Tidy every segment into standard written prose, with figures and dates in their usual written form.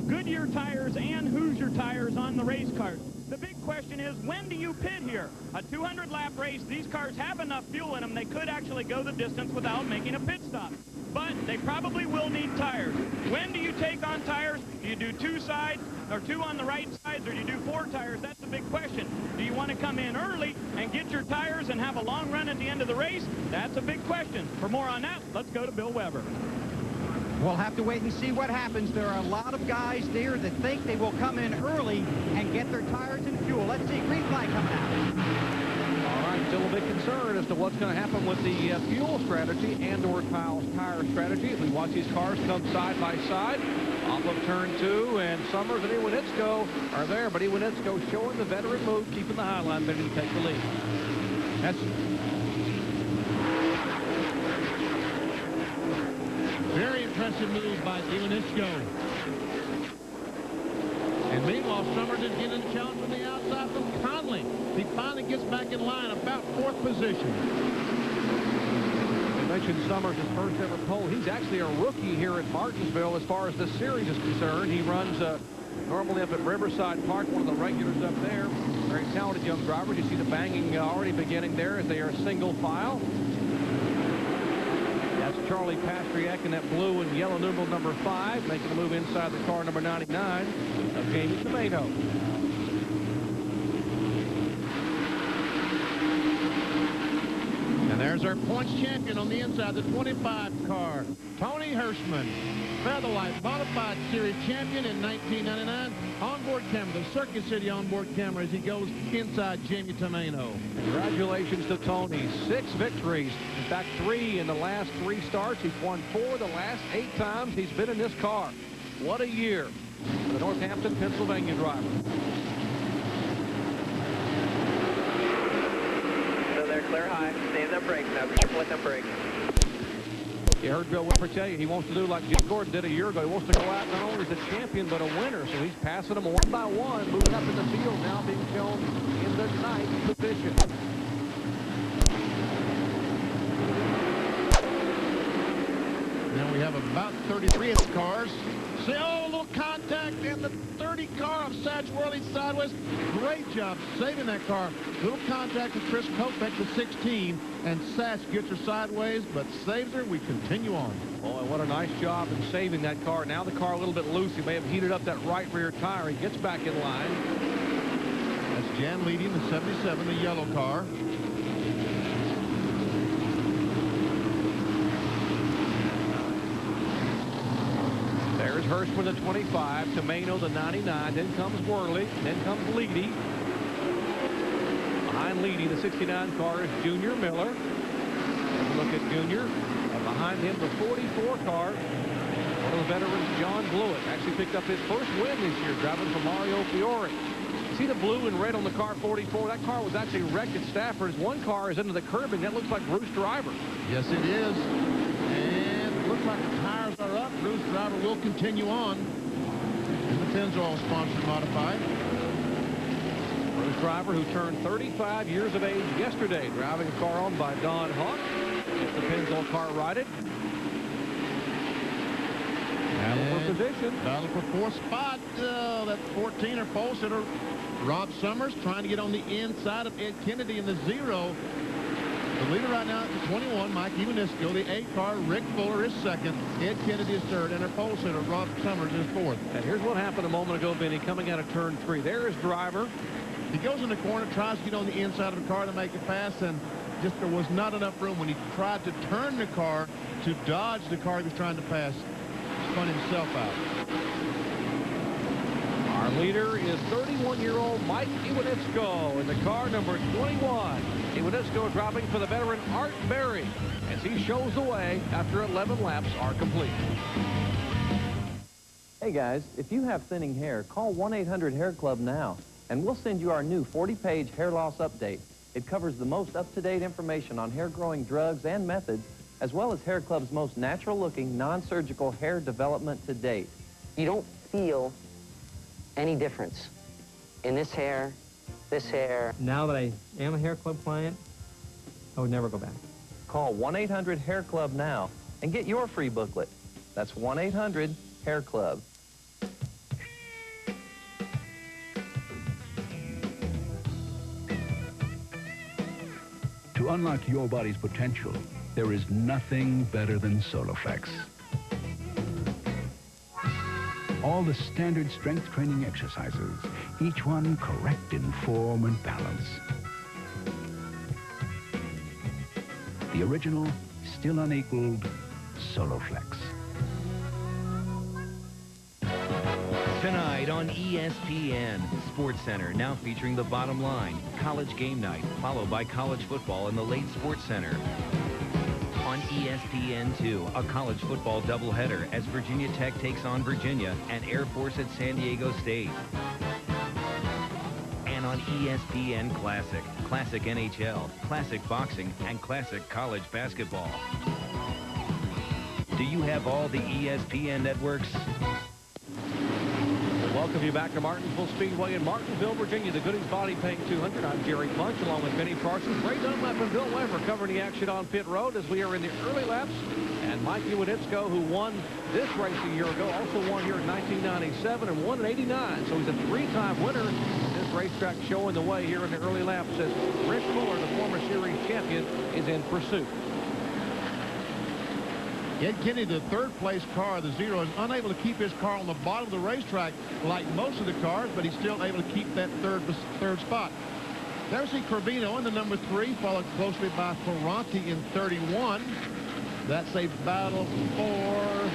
Goodyear tires and Hoosier tires on the race cars. The big question is, when do you pit here? A 200-lap race, these cars have enough fuel in them. They could actually go the distance without making a pit stop. But they probably will need tires. When do you take on tires? Do you do 2 sides or 2 on the right sides, or do you do 4 tires? That's the big question. Do you want to come in early and get your tires and have a long run at the end of the race? That's a big question. For more on that, let's go to Bill Weber. We'll have to wait and see what happens. There are a lot of guys there that think they will come in early and get their tires and fuel. Let's see, green flag coming out. All right, still a bit concerned as to what's going to happen with the fuel strategy and/or tire strategy. As we watch these cars come side by side off of turn 2, and Summers and Iwanitsko are there, but Iwanitsko showing the veteran move, keeping the high line, ready to take the lead. That's very impressive move by Iwanitsko. And meanwhile, Summers is getting a challenge from the outside from Conley. He finally gets back in line, about 4th position. You mentioned Summers' first ever pole. He's actually a rookie here at Martinsville as far as the series is concerned. He runs normally up at Riverside Park, one of the regulars up there. Very talented young drivers. You see the banging already beginning there as they are single file. That's Charlie Pastriak in that blue and yellow numeral number 5, making a move inside the car number 99 of Jamie Tomato. And there's our points champion on the inside, the 25 car, Tony Hirschman. Featherlite Modified Series champion in 1999. Onboard camera, the Circuit City onboard camera as he goes inside Jamie Tomato. Congratulations to Tony. 6 victories. In fact, 3 in the last 3 starts. He's won 4 the last 8 times he's been in this car. What a year for the Northampton, Pennsylvania driver. So they're clear high. Save them brakes now. Let them brake. You heard Bill Whipper tell you he wants to do like Jim Gordon did a year ago. He wants to go out not only as a champion but a winner. So he's passing them one by one, moving up in the field now, being shown in the 9th position. Now we have about 33 of the cars. See, oh, a little contact in the 30 car of Satch Worley sideways. Great job saving that car. Little contact with Chris Kopek, the 16, and Satch gets her sideways, but saves her. We continue on. Boy, what a nice job in saving that car. Now the car a little bit loose. He may have heated up that right rear tire. He gets back in line. That's Jan leading the 77, the yellow car. There's Hirschman, the 25, Tomato, the 99, then comes Worley, then comes Leedy. Behind Leedy, the 69 car is Junior Miller. Have a look at Junior. And behind him, the 44 car, one of the veterans, John Blewett, actually picked up his first win this year, driving for Mario Fiore. See the blue and red on the car 44? That car was actually wrecked at Stafford's. One car is into the curbing. That looks like Bruce Driver. Yes, it is. And it looks like the tires are up. Bruce Driver will continue on. And the Pennzoil sponsored modified. Bruce Driver, who turned 35 years of age yesterday, driving a car owned by Don Hawk. Gets the Pennzoil car righted. Battle for position. Battle for 4th spot. That 14er pole sitter, Rob Summers, trying to get on the inside of Ed Kennedy in the 0. The leader right now is 21, Mike Iwanitsko. The 8 car, Rick Fuller, is 2nd. Ed Kennedy is 3rd, and our pole sitter, Rob Summers, is 4th. And here's what happened a moment ago, Benny, coming out of turn 3. There is Driver. He goes in the corner, tries to get on the inside of the car to make it fast, and just there was not enough room when he tried to turn the car to dodge the car he was trying to pass. Spun himself out. Our leader is 31-year-old Mike Iwanitsko in the car number 21. Iwanitsko dropping for the veteran Art Berry as he shows the way after 11 laps are complete. Hey guys, if you have thinning hair, call 1-800-HAIR-CLUB now, and we'll send you our new 40-page hair loss update. It covers the most up-to-date information on hair growing drugs and methods, as well as Hair Club's most natural-looking, non-surgical hair development to date. You don't feel any difference in this hair. Now that I am a Hair Club client, I would never go back. Call 1-800-HAIR-CLUB now and get your free booklet. That's 1-800-HAIR-CLUB. To unlock your body's potential, there is nothing better than Soloflex. All the standard strength training exercises, each one correct in form and balance. The original, still unequaled, Soloflex. Tonight on ESPN, SportsCenter now featuring The Bottom Line, College Game Night, followed by college football in the late SportsCenter. On ESPN2, a college football doubleheader as Virginia Tech takes on Virginia and Air Force at San Diego State. And on ESPN Classic, Classic NHL, Classic Boxing, and Classic College Basketball. Do you have all the ESPN networks? Welcome you back to Martinsville Speedway in Martinsville, Virginia. The Goody's Body Paint 200. I'm Jerry Punch along with Benny Parsons, Ray Dunlap, and Bill Weber covering the action on pit road as we are in the early laps. And Mike Iwanitzko, who won this race a year ago, also won here in 1997 and won in '89. So he's a three-time winner. This racetrack showing the way here in the early laps as Rick Fuller, the former series champion, is in pursuit. Ed Kennedy, the third-place car, the Zero, is unable to keep his car on the bottom of the racetrack like most of the cars, but he's still able to keep that third spot. There's Corvino in the number 3, followed closely by Ferranti in 31. That's a battle for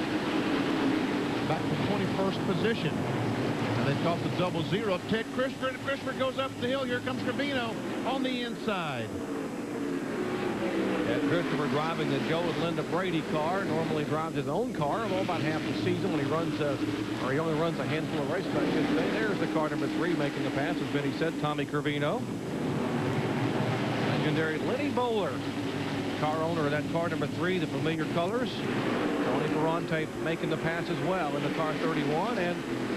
back to 21st position. And they caught the double zero. Ted Christopher, and Christopher goes up the hill. Here comes Corvino on the inside. And Christopher driving the Joe and Linda Brady car. Normally drives his own car about half the season when he runs, or he only runs a handful of racetracks today. There's the car number 3 making the pass, as Benny said, Tommy Corvino. Legendary Lenny Bowler, car owner of that car number 3, the familiar colors. Tony Ferrante making the pass as well in the car 31, and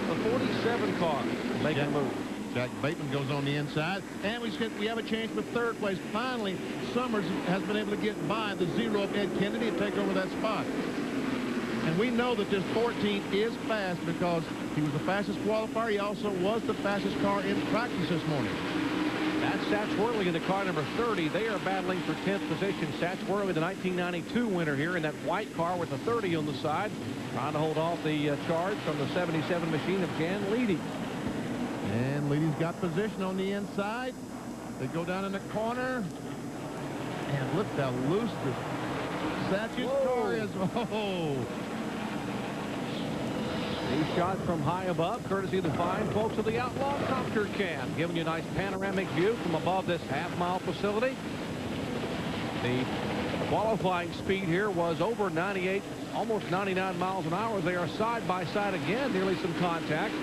the 47 car making the move. Jack Bateman goes on the inside, and we have a change for third place. Finally, Summers has been able to get by the Zero of Ed Kennedy and take over that spot. And we know that this 14 is fast because he was the fastest qualifier. He also was the fastest car in practice this morning. That's Satch Worley in the car number 30. They are battling for 10th position. Satch Worley, the 1992 winner here in that white car with the 30 on the side, trying to hold off the charge from the 77 machine of Jan Leedy. And Leedy's got position on the inside. They go down in the corner. And look how loose the Satch's car is. Oh! A shot from high above, courtesy of the fine folks of the Outlaw Copter Cam, giving you a nice panoramic view from above this half-mile facility. The qualifying speed here was over 98, almost 99 miles an hour. They are side by side again, nearly some contact.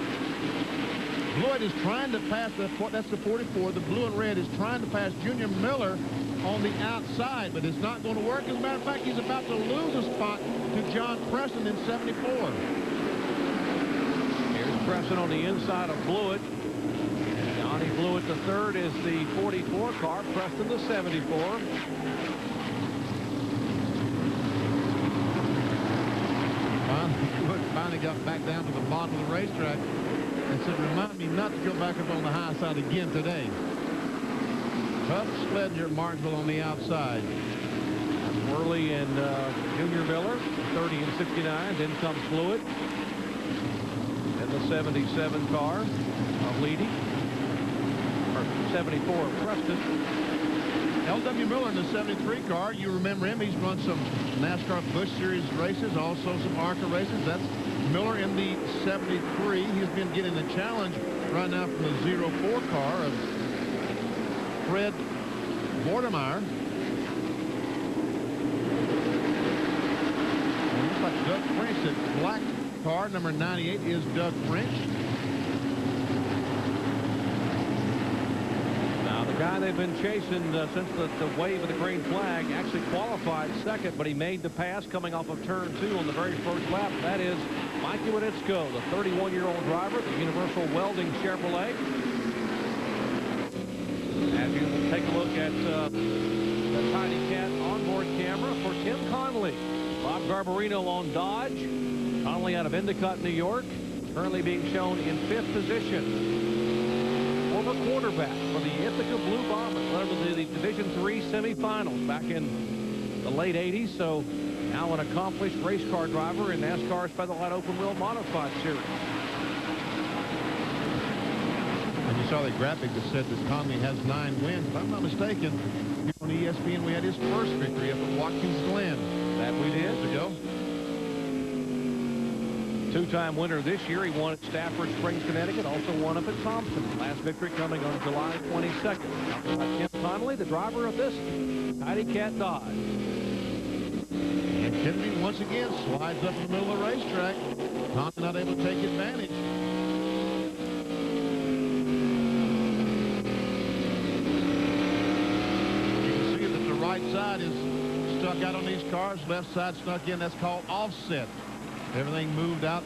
Lloyd is trying to pass, that's the 44. The blue and red is trying to pass Junior Miller on the outside, but it's not going to work. As a matter of fact, he's about to lose a spot to John Preston in 74. Here's Preston on the inside of Blewett. Johnny Blewett, the third, is the 44 car. Preston, the 74. Finally got back down to the bottom of the racetrack and said, remind me not to go back up on the high side again today. Huff Sledger, Martinsville on the outside. Worley and Junior Miller, 30 and 69. Then comes Blewett. And the 77 car of Leedy. Or 74 of Preston. L.W. Miller in the 73 car. You remember him. He's run some NASCAR Busch Series races, also some ARCA races. That's Miller in the 73. He's been getting a challenge right now from the 04 car of Fred Vordermeyer. And looks like Doug French. That black car, number 98, is Doug French. Now, the guy they've been chasing since the wave of the green flag actually qualified second, but he made the pass coming off of turn 2 on the very first lap. That is Mike Iwanitzko, the 31-year-old driver, the Universal Welding Chevrolet. As you take a look at the Tiny Cat onboard camera for Tim Conley. Bob Garbarino on Dodge. Conley out of Endicott, New York, currently being shown in 5th position. former quarterback for the Ithaca Blue Bombers. Led them to the Division III semifinals back in the late 80s. So now an accomplished race car driver in NASCAR's Featherlite Open Wheel Modified Series. And you saw the graphic that said that Conley has 9 wins. If I'm not mistaken, here on ESPN we had his first victory up at Watkins Glen. That we did. Years ago. Two-time winner this year. He won at Stafford Springs, Connecticut. Also won up at Thompson. Last victory coming on July 22nd. Tim Connolly, the driver of this Tidy Cat Dodge. And Kennedy once again slides up in the middle of the racetrack. Conley not able to take advantage. You can see that the right side is stuck out on these cars. Left side snuck in. That's called offset. Everything moved out,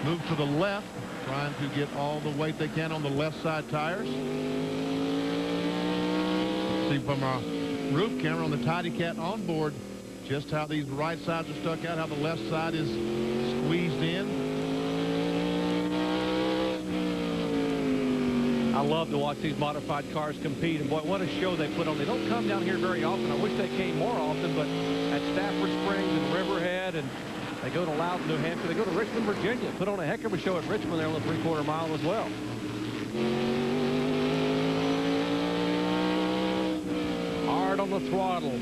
moved to the left, trying to get all the weight they can on the left side tires. See from our roof camera on the Tidy Cat on board just how these right sides are stuck out, how the left side is squeezed in. I love to watch these modified cars compete, and boy, what a show they put on. They don't come down here very often. I wish they came more often, but at Stafford Springs and Riverhead, and they go to Loudon, New Hampshire. They go to Richmond, Virginia. Put on a heck of a show at Richmond there on the 3/4 mile as well. Hard on the throttle.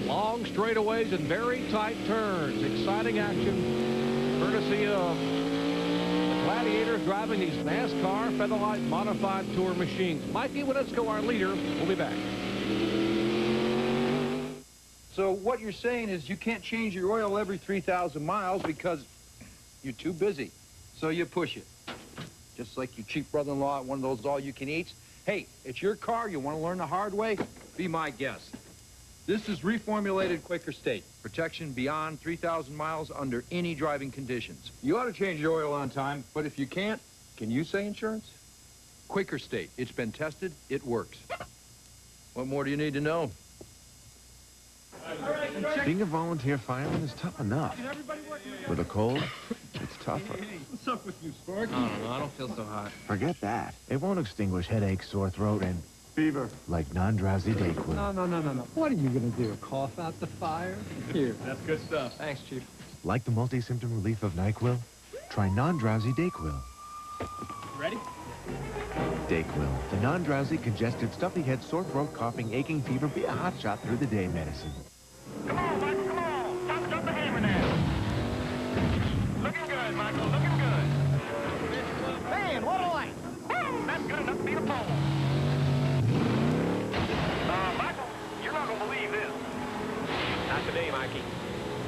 Long straightaways and very tight turns. Exciting action. Courtesy of the Gladiators driving these NASCAR Featherlite Modified Tour machines. Mikey Winnesko, our leader. We'll be back. So what you're saying is you can't change your oil every 3,000 miles because you're too busy. So you push it. Just like your cheap brother-in-law at one of those all-you-can-eats. Hey, it's your car. You want to learn the hard way? Be my guest. This is reformulated Quaker State. Protection beyond 3,000 miles under any driving conditions. You ought to change your oil on time, but if you can't, can you say insurance? Quaker State. It's been tested. It works. What more do you need to know? Being a volunteer fireman is tough enough. With a cold, it's tougher. What's up with you, Sparky? I don't know. I don't feel so hot. Forget that. It won't extinguish headache, sore throat, and fever like non-drowsy Dayquil. No. What are you going to do? Cough out the fire? Here. That's good stuff. Thanks, Chief. Like the multi-symptom relief of NyQuil? Try non-drowsy Dayquil. Ready? Dayquil, the non-drowsy, congested, stuffy head, sore throat, coughing, aching, fever, be a hot shot through the day medicine. Come on, Michael, come on. Stop the hammer now. Looking good, Michael, looking good. Man, what a light. That's good enough to be a pole. Michael, you're not going to believe this. Not today, Mikey.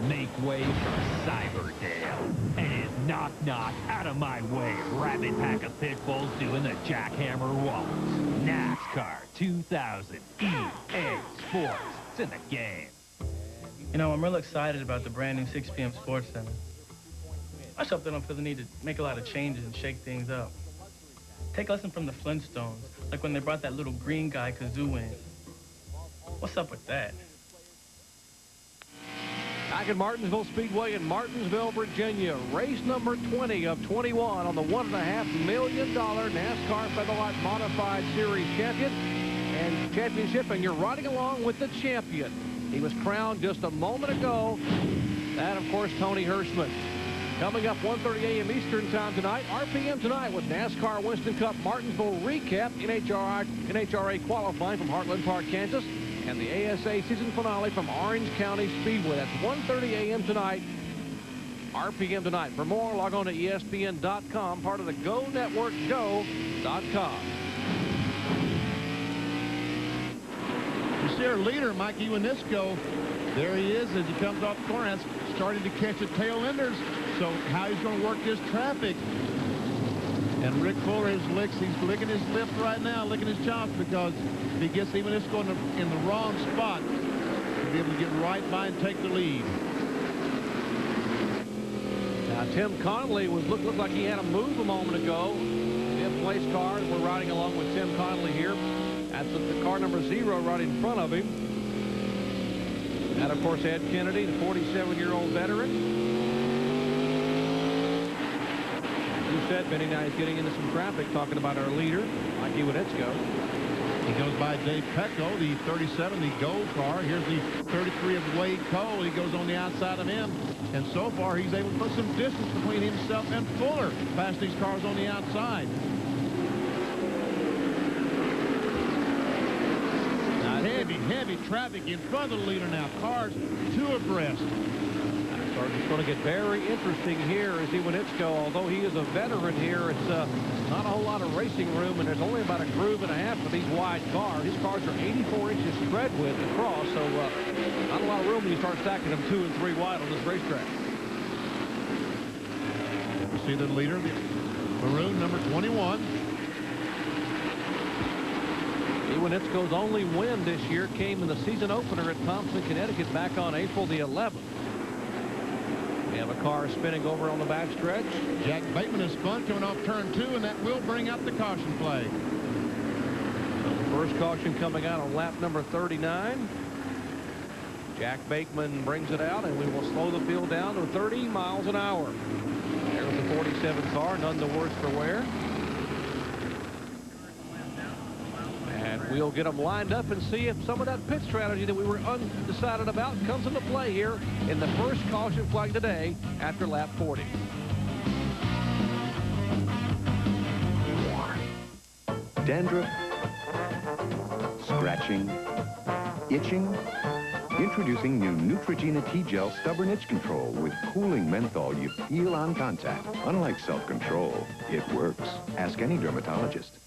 Make way for Cyberdale. And his knock-knock, out of my way, rabid pack of pit bulls doing the jackhammer waltz. NASCAR 2000 EA Sports. It's in the game. You know, I'm real excited about the brand new 6 p.m. Sports Center. Myself, they don't feel the need to make a lot of changes and shake things up. Take a lesson from the Flintstones, like when they brought that little green guy Kazoo in. What's up with that? Back at Martinsville Speedway in Martinsville, Virginia. Race number 20 of 21 on the $1.5 million NASCAR Featherlite Modified Series championship. And you're riding along with the champion. He was crowned just a moment ago. That, of course, Tony Hirschman. Coming up 1:30 a.m. Eastern Time tonight. RPM tonight with NASCAR Winston Cup Martinsville recap. NHRA qualifying from Heartland Park, Kansas. And the ASA season finale from Orange County Speedway. That's 1:30 a.m. tonight. RPM tonight. For more, log on to ESPN.com, part of the Go Network, go.com. You see our leader, Mikey Winnesko. There he is as he comes off the corner. That's starting to catch the tail enders. So how he's going to work this traffic. And Rick Fuller is he's licking his lips right now, licking his chops, because if he gets Winnesko in the wrong spot, he'll be able to get right by and take the lead. Now, Tim Connolly looked like he had a move a moment ago. Fifth place car, we're riding along with Tim Connolly here. That's the car number 0 right in front of him. And, of course, Ed Kennedy, the 47-year-old veteran. said, Benny, now he's getting into some traffic talking about our leader, Mikey Wienitzko. He goes by Dave Petco, the 37, the gold car. Here's the 33 of Wade Cole. He goes on the outside of him. And so far, he's able to put some distance between himself and Fuller past these cars on the outside. Heavy traffic in front of the leader now. Cars two abreast. It's going to get very interesting here as Wienitzko, although he is a veteran here, it's not a whole lot of racing room, and there's only about a groove and a half for these wide cars. These cars are 84 inches tread width across, so not a lot of room when you start stacking them 2 and 3 wide on this racetrack. You see the leader, the maroon number 21. Wienitzko's only win this year came in the season opener at Thompson, Connecticut back on April the 11th. We have a car spinning over on the backstretch. Jack Bateman is spun coming off turn 2, and that will bring out the caution flag. So the first caution coming out on lap number 39. Jack Bateman brings it out, and we will slow the field down to 30 miles an hour. There's the 47 car, none the worse for wear. And we'll get them lined up and see if some of that pit strategy that we were undecided about comes into play here in the first caution flag today after lap 40. Dandruff, scratching, itching. Introducing new Neutrogena T-Gel Stubborn Itch Control with cooling menthol you feel on contact. Unlike self-control, it works. Ask any dermatologist.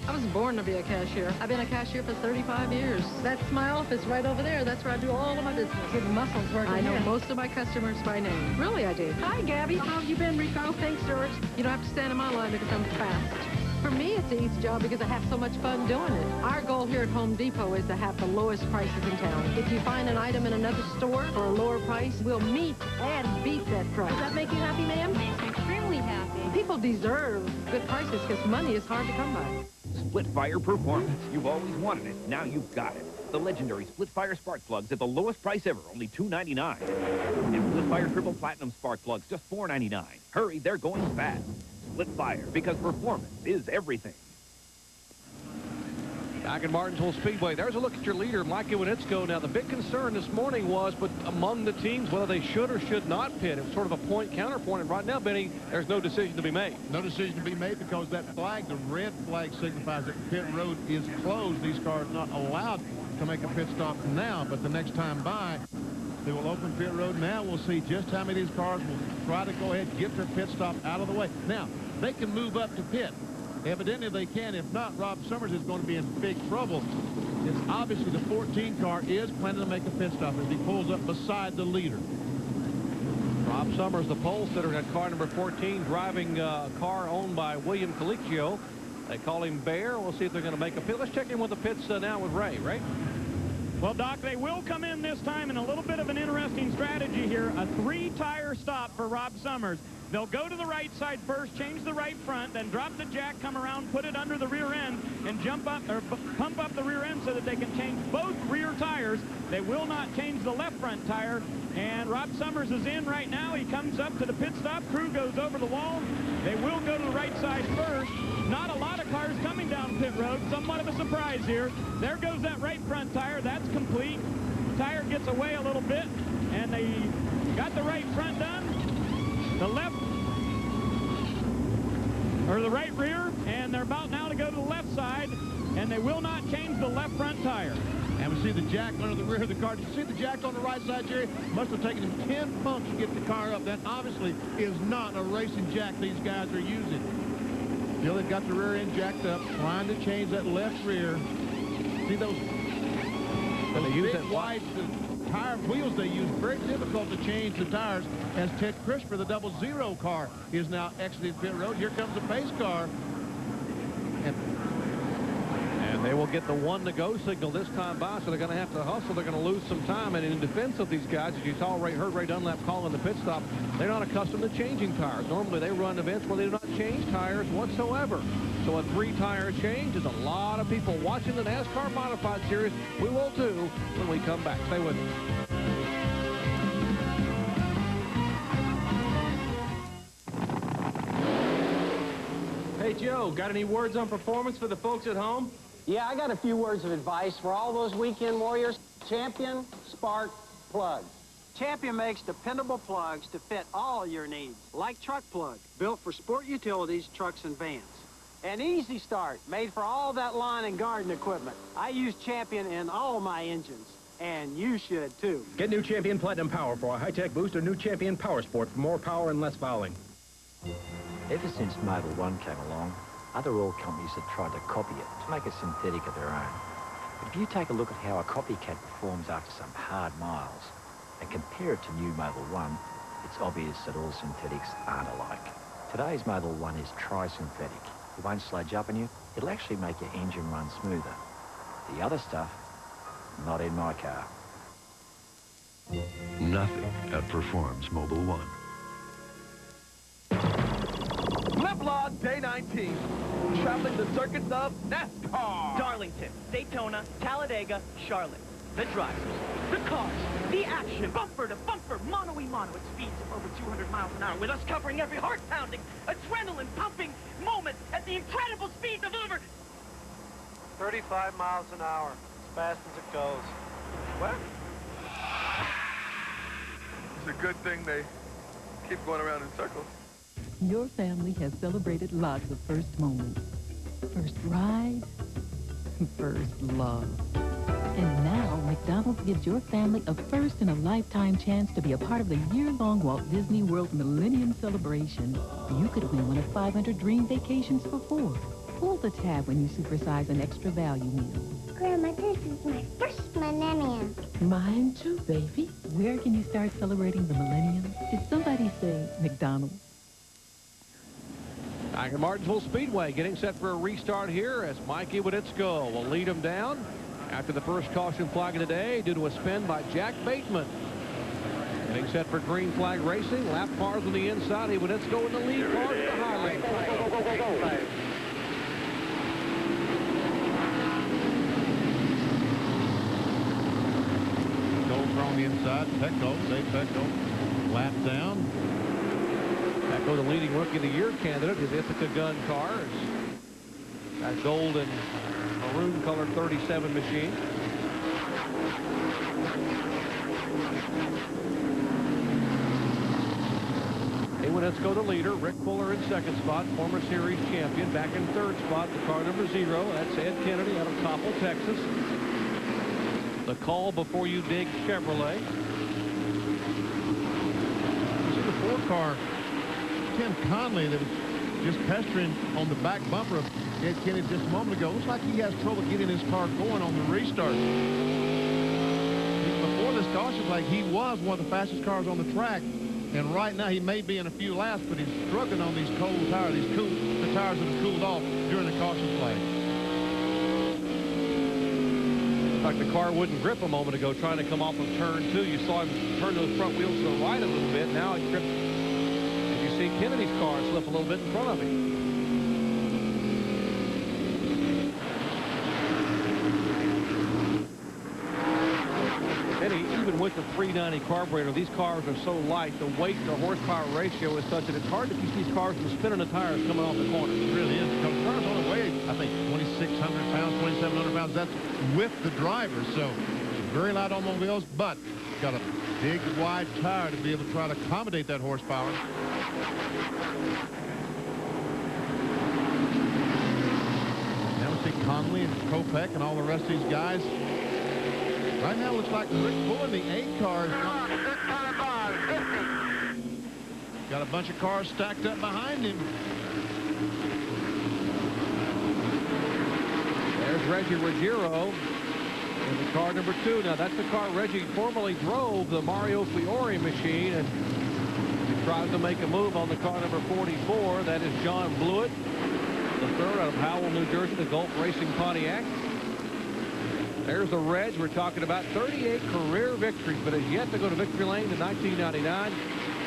I was born to be a cashier. I've been a cashier for 35 years. That's my office right over there. That's where I do all of my business. Good muscles working. I know most of my customers by name. Really, I do. Hi, Gabby. How have you been, Rico? Thanks, George. You don't have to stand in my line because I'm fast. For me, it's an easy job because I have so much fun doing it. Our goal here at Home Depot is to have the lowest prices in town. If you find an item in another store for a lower price, we'll meet and beat that price. Does that make you happy, ma'am? Makes me extremely happy. People deserve good prices because money is hard to come by. Split Fire Performance. You've always wanted it. Now you've got it. The legendary Split Fire spark plugs at the lowest price ever, only $2.99. And Split Fire Triple Platinum spark plugs, just $4.99. Hurry, they're going fast. Split Fire, because performance is everything. Back at Martinsville Speedway, there's a look at your leader, Mikey Wienitzko. Now, the big concern this morning was, but among the teams, whether they should or should not pit. It was sort of a point counterpoint, and right now, Benny, there's no decision to be made. No decision to be made because that flag, the red flag, signifies that pit road is closed. These cars are not allowed to make a pit stop now, but the next time by, they will open pit road. Now we'll see just how many of these cars will try to go ahead and get their pit stop out of the way. Now, they can move up to pit. Evidently they can. If not, Rob Summers is going to be in big trouble. It's obviously the 14 car is planning to make a pit stop as he pulls up beside the leader. Rob Summers, the pole sitter at car number 14, driving a car owned by William Colicchio. They call him Bear. We'll see if they're going to make a pit. Let's check in with the pits now with Ray. Ray? Well, Doc, they will come in this time in a little bit of an interesting strategy here. A 3-tire stop for Rob Summers. They'll go to the right side first, change the right front, then drop the jack, come around, put it under the rear end, and jump up or pump up the rear end so that they can change both rear tires. They will not change the left front tire. And Rob Summers is in right now. He comes up to the pit stop. Crew goes over the wall. They will go to the right side first. Not a lot of cars coming down pit road. Somewhat of a surprise here. There goes that right front tire. That's complete. Tire gets away a little bit, and they got the right front done. The left, or the right rear, and they're about now to go to the left side, and they will not change the left front tire. And we see the jack under the rear of the car. Did you see the jack on the right side, Jerry? Must have taken him 10 pumps to get the car up. That obviously is not a racing jack these guys are using. Still, they've got the rear end jacked up, trying to change that left rear. See those big, wide tire wheels they use. Very difficult to change the tires as Ted Christopher, the 00 car, is now exiting pit road. Here comes the pace car. And they will get the 1 to go signal this time by, so they're going to have to hustle. They're going to lose some time. And in defense of these guys, as you saw heard Ray Dunlap calling the pit stop, they're not accustomed to changing tires. Normally they run events where they do not change tires whatsoever. So a 3-tire change is a lot of people watching the NASCAR Modified Series. We will too when we come back. Stay with us. Hey, Joe, got any words on performance for the folks at home? Yeah, I got a few words of advice for all those weekend warriors. Champion Spark Plugs. Champion makes dependable plugs to fit all your needs, like Truck Plug, built for sport utilities, trucks, and vans. And Easy Start, made for all that lawn and garden equipment. I use Champion in all my engines, and you should, too. Get new Champion Platinum Power for a high-tech boost or new Champion Power Sport for more power and less fouling. Ever since Mobil 1 came along, other oil companies have tried to copy it to make a synthetic of their own. But if you take a look at how a copycat performs after some hard miles and compare it to new Mobil 1, it's obvious that all synthetics aren't alike. Today's Mobil 1 is tri-synthetic. It won't sludge up on you. It'll actually make your engine run smoother. The other stuff, not in my car. Nothing outperforms Mobil 1. Flip-Log Day 19, traveling the circuits of NASCAR. Darlington, Daytona, Talladega, Charlotte. The drivers, the cars, the action, bumper to bumper, mano-a-mano at speeds of over 200 miles an hour, with us covering every heart-pounding, adrenaline-pumping moment at the incredible speeds of over 35 miles an hour, as fast as it goes. What? It's a good thing they keep going around in circles. Your family has celebrated lots of first moments. First ride, first love. And now, McDonald's gives your family a first-in-a-lifetime chance to be a part of the year-long Walt Disney World Millennium Celebration. You could win one of 500 dream vacations for 4. Pull the tab when you supersize an extra value meal. Grandma, this is my first millennium. Mine too, baby. Where can you start celebrating the millennium? Did somebody say McDonald's? Back at Martinsville Speedway, getting set for a restart here as Mike Iwanitzko will lead him down after the first caution flag of the day due to a spin by Jack Bateman. Getting set for green flag racing. Lap cars on the inside. Iwanitzko in the lead. Cars to the highway. Go. On the inside, Pecco, Dave Pecco, lap down. Pecco, the leading Rookie of the Year candidate, his Ithaca Gun cars. That gold and maroon colored 37 machine. Iwanitzko, the leader. Rick Fuller in second spot, former series champion. Back in third spot, the car number 0. That's Ed Kennedy out of Coppell, Texas. The call before you dig Chevrolet. See the 4-car, Tim Conley, that was just pestering on the back bumper of Ed Kennedy just a moment ago. Looks like he has trouble getting his car going on the restart. Before this caution flag, he was one of the fastest cars on the track. And right now, he may be in a few laps, but he's struggling on these cold tires, the tires that have cooled off during the caution flag. Like the car wouldn't grip a moment ago trying to come off of turn 2. You saw him turn those front wheels to the right a little bit. Now it gripped. As you see Kennedy's car slip a little bit in front of him. Even with the 390 carburetor, these cars are so light. The weight to horsepower ratio is such that it's hard to keep these cars from spinning the tires coming off the corner. It really is. The cars only weigh, I think, 2,600 pounds, 2,700 pounds. That's with the driver. So very light automobiles, but got a big, wide tire to be able to try to accommodate that horsepower. Now we see Conley and Kopech and all the rest of these guys. Right now, it looks like Rick Fuller, the 8 cars. Got a bunch of cars stacked up behind him. There's Reggie Ruggiero in the car number 2. Now, that's the car Reggie formerly drove, the Mario Fiore machine, and he tries to make a move on the car number 44. That is John Blewett, the third out of Howell, New Jersey, the Gulf Racing Pontiac. There's the Reg. We're talking about 38 career victories, but has yet to go to victory lane in 1999.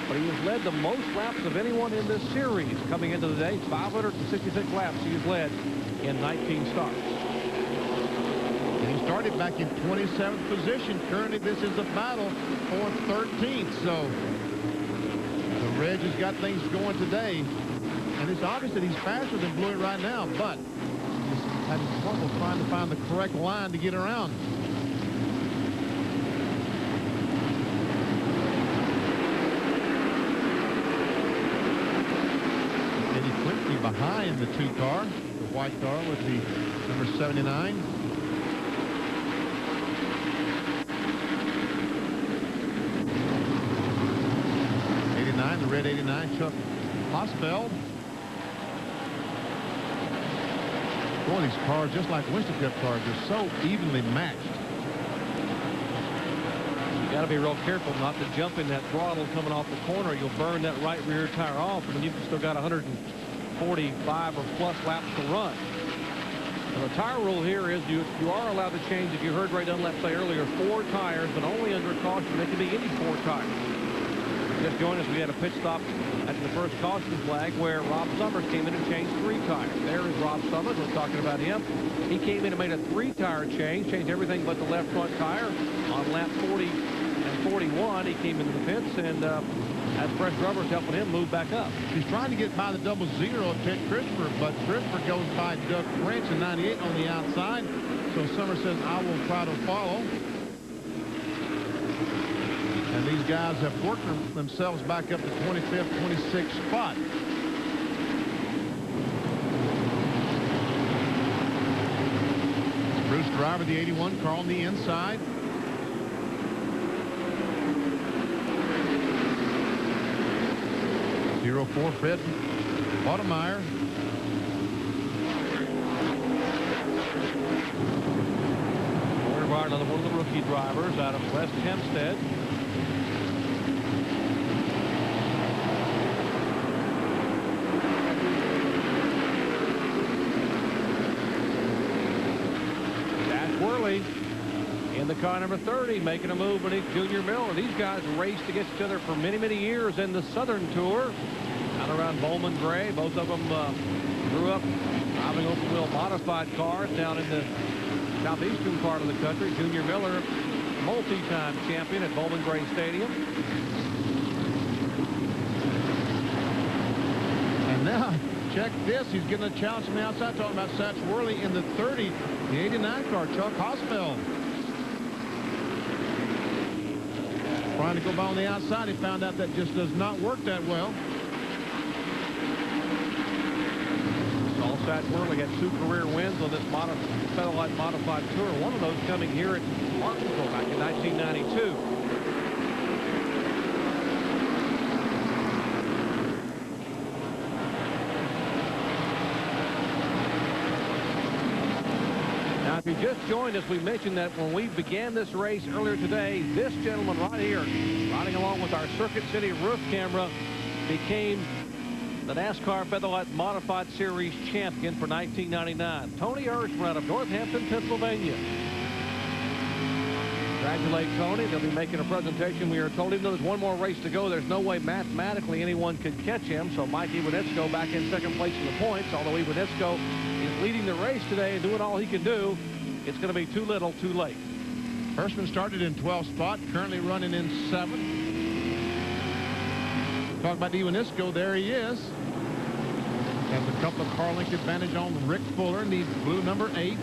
But he has led the most laps of anyone in this series coming into the day. 566 laps he's led in 19 starts. And he started back in 27th position. Currently, this is a battle for 13th. So the Reg has got things going today. And it's obvious that he's faster than Blewett right now, but he's having trouble trying to find the correct line to get around. Eddie Quincy behind the 2 car, the white car with the number 79. The red 89, Chuck Hosfeld. Boy, these cars, just like Winston Cup cars, are so evenly matched. You got to be real careful not to jump in that throttle coming off the corner. You'll burn that right rear tire off, and you've still got 145 or plus laps to run. Now, the tire rule here is you are allowed to change, if you heard Ray Dunlap say earlier, 4 tires, but only under caution. They can be any 4 tires. Just joined us, we had a pit stop at the first caution flag where Rob Summers came in and changed 3 tires. There is Rob Summers. We're talking about him. He came in and made a 3-tire change, changed everything but the left front tire. On lap 40 and 41, he came into the pits and had fresh rubbers helping him move back up. He's trying to get by the 00 of Ted Christopher, but Christopher goes by Doug French in 98 on the outside. So Summers says, I will try to follow. And these guys have worked themselves back up to 25th, 26th spot. Bruce Driver, the 81 car on the inside. .04 Fred Automeyer. Another one of the rookie drivers out of West Hempstead. In the car number 30, making a move beneath Junior Miller. These guys raced against each other for many, many years in the Southern Tour. Out around Bowman Gray. Both of them grew up driving open-wheel modified cars down in the southeastern part of the country. Junior Miller, multi-time champion at Bowman Gray Stadium. And now, check this. He's getting a challenge from the outside, talking about Satch Worley in the 30. The 89 car, Chuck Hosfeld. Trying to go by on the outside. He found out that just does not work that well. Saul Satch Worley had 2 career wins on this Featherlite modified tour. One of those coming here at Martinsville back in 1992. Now, if you just joined us, we mentioned that when we began this race earlier today, this gentleman right here, riding along with our Circuit City roof camera, became the NASCAR Featherlite Modified Series champion for 1999. Tony Ershman out of Northampton, Pennsylvania. Congratulate Tony. They'll be making a presentation. We are told, even though there's one more race to go, there's no way mathematically anyone could catch him. So Mike Iwanetsko back in second place in the points, although Iwanetsko is leading the race today and doing all he can do. It's going to be too little, too late. Ershman started in 12th spot, currently running in 7th. Talk about Iwanetsko, there he is. Has a couple of car length advantage on Rick Fuller in the blue number 8.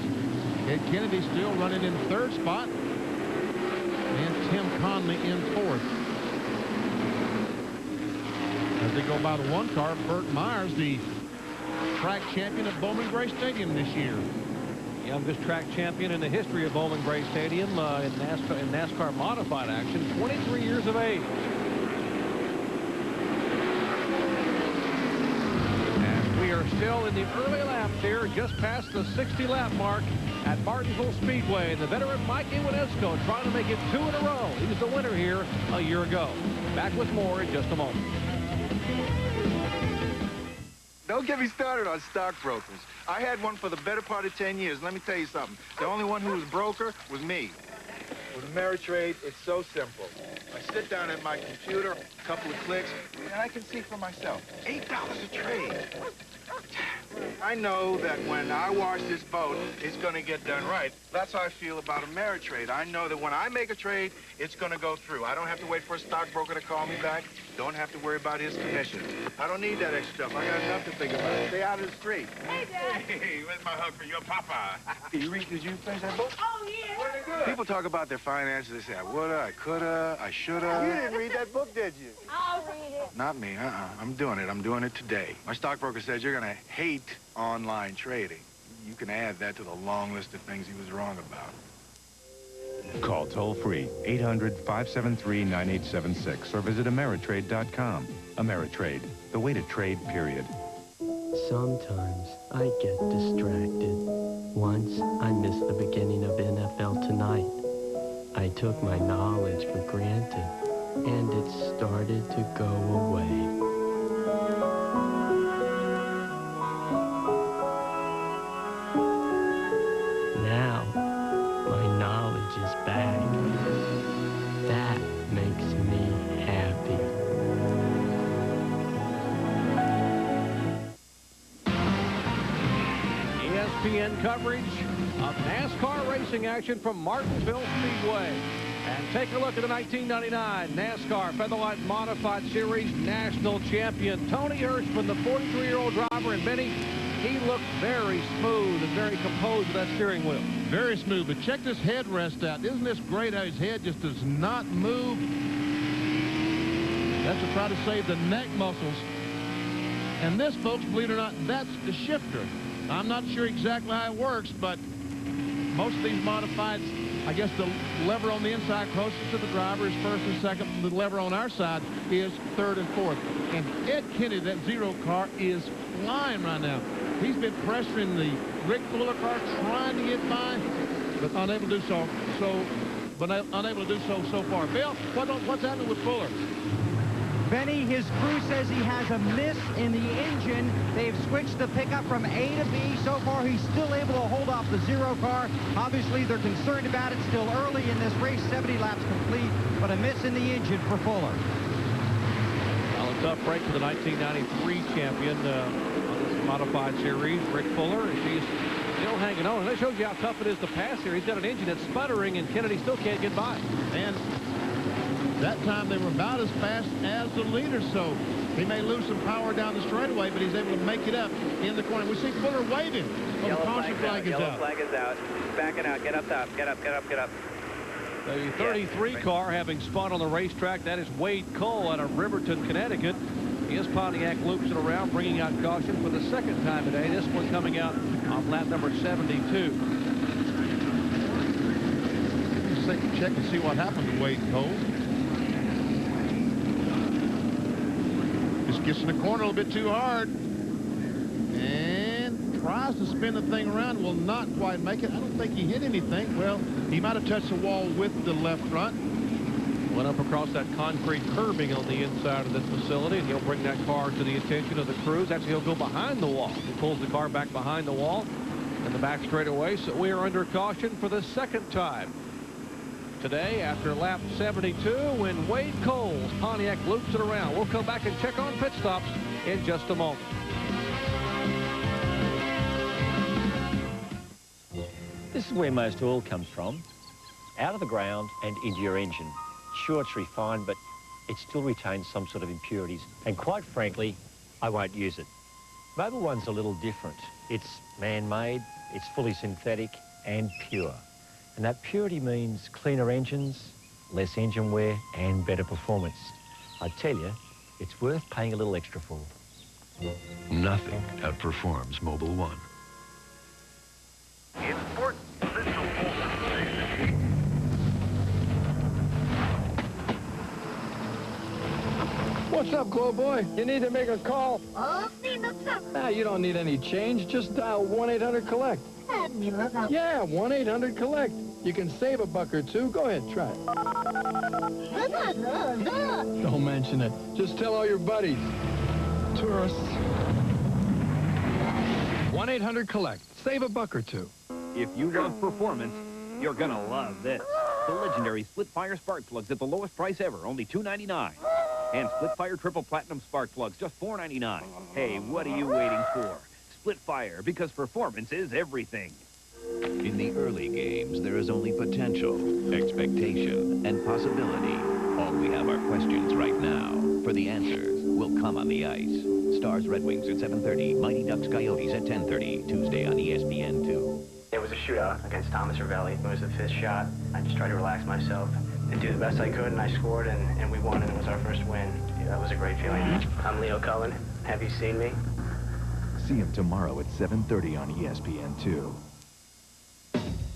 Ed Kennedy still running in 3rd spot. And Tim Conley in 4th. As they go by the 1 car, Burt Myers, the track champion at Bowman Gray Stadium this year. Youngest track champion in the history of Bowman Gray Stadium in NASCAR modified action, 23 years of age. And we are still in the early laps here, just past the 60-lap mark at Martinsville Speedway. And the veteran Mike Iwanetsko trying to make it 2 in a row. He was the winner here a year ago. Back with more in just a moment. Don't get me started on stockbrokers. I had one for the better part of 10 years. Let me tell you something. The only one who was broker was me. With Ameritrade, it's so simple. I sit down at my computer, a couple of clicks, and I can see for myself. $8 a trade. I know that when I wash this boat, it's going to get done right. That's how I feel about Ameritrade. I know that when I make a trade, it's going to go through. I don't have to wait for a stockbroker to call me back. Don't have to worry about his commission. I don't need that extra stuff. I got enough to think about. Stay out of the street. Hey, Dad. Hey, where's my hug for your papa? Did you finish that book? Oh, yeah. Wasn't it good? People talk about their finances. They say, I woulda, I coulda, I shoulda. You didn't read that book, did you? I'll read it. Not me, I'm doing it. I'm doing it today. My stockbroker says you're going to hate online trading. You can add that to the long list of things he was wrong about. Call toll-free 800-573-9876 or visit Ameritrade.com. Ameritrade, the way to trade, period. Sometimes I get distracted. Once I missed the beginning of NFL Tonight. I took my knowledge for granted, and it started to go away. Now, my knowledge is back. That makes me happy. ESPN coverage of NASCAR racing action from Martinsville Speedway. And take a look at the 1999 NASCAR Featherlite Modified Series National Champion, Tony Hirschman, the 43-year-old driver. And Benny, he looked very smooth and very composed with that steering wheel. Very smooth, but check this headrest out. Isn't this great how his head just does not move? That's to try to save the neck muscles. And this, folks, believe it or not, that's the shifter. I'm not sure exactly how it works, but most of these modifieds, I guess the lever on the inside closest to the driver is first and second. The lever on our side is third and fourth. And Ed Kennedy, that zero car, is flying right now. He's been pressuring the Rick Fuller car, trying to get by, but unable to do so. Unable to do so far. Bill, what's happening with Fuller? Benny, his crew says he has a miss in the engine. They've switched the pickup from A to B. So far, he's still able to hold off the zero car. Obviously, they're concerned about it. Still early in this race, 70 laps complete, but a miss in the engine for Fuller. Well, a tough break for the 1993 champion on this modified series, Rick Fuller. He's still hanging on. And that shows you how tough it is to pass here. He's got an engine that's sputtering, and Kennedy still can't get by. And that time they were about as fast as the leader, so he may lose some power down the straightaway, but he's able to make it up in the corner. We see Fuller waving. Oh, Yellow the caution flag is out. Yellow flag is out. Backing out. Get up top. Get up, get up, get up. The 33 car having spun on the racetrack, that is Wade Cole out of Riverton, Connecticut. His Pontiac loops it around, bringing out caution for the second time today. This one coming out on lap number 72. Let's check and see what happened to Wade Cole. Just gets in the corner a little bit too hard and tries to spin the thing around. Will not quite make it. I don't think he hit anything. Well, he might have touched the wall with the left front. Went up across that concrete curbing on the inside of this facility, and he'll bring that car to the attention of the crews. Actually, he'll go behind the wall. He pulls the car back behind the wall in the back straightaway, so we are under caution for the second time today after lap 72 when Wade Cole's Pontiac loops it around. We'll come back and check on pit stops in just a moment. This is where most oil comes from, out of the ground and into your engine. Sure, it's refined, but it still retains some sort of impurities. And quite frankly, I won't use it. Mobil One's a little different. It's man-made, it's fully synthetic and pure. And that purity means cleaner engines, less engine wear, and better performance. I tell you, it's worth paying a little extra for. Nothing outperforms Mobil One. In sports, What's up, Glow Boy? You need to make a call? Nah, you don't need any change. Just dial 1-800-COLLECT. Yeah, 1-800-COLLECT. You can save $1 or $2. Go ahead, try it. Don't mention it. Just tell all your buddies. Tourists. 1-800-COLLECT. Save $1 or $2. If you love performance, you're gonna love this. The legendary split-fire spark plugs at the lowest price ever, only $2.99. And split-fire triple platinum spark plugs, just $4.99. Hey, what are you waiting for? Split Fire, because performance is everything. In the early games, there is only potential, expectation, and possibility. All we have are questions right now. For the answers will come on the ice. Stars Red Wings at 7:30, Mighty Ducks Coyotes at 10:30, Tuesday on ESPN 2. It was a shootout against Thomas Ravelli. It was the 5th shot. I just tried to relax myself and do the best I could, and I scored, and we won, and it was our first win. Yeah, that was a great feeling. I'm Leo Cullen. Have you seen me? See him tomorrow at 7:30 on ESPN 2.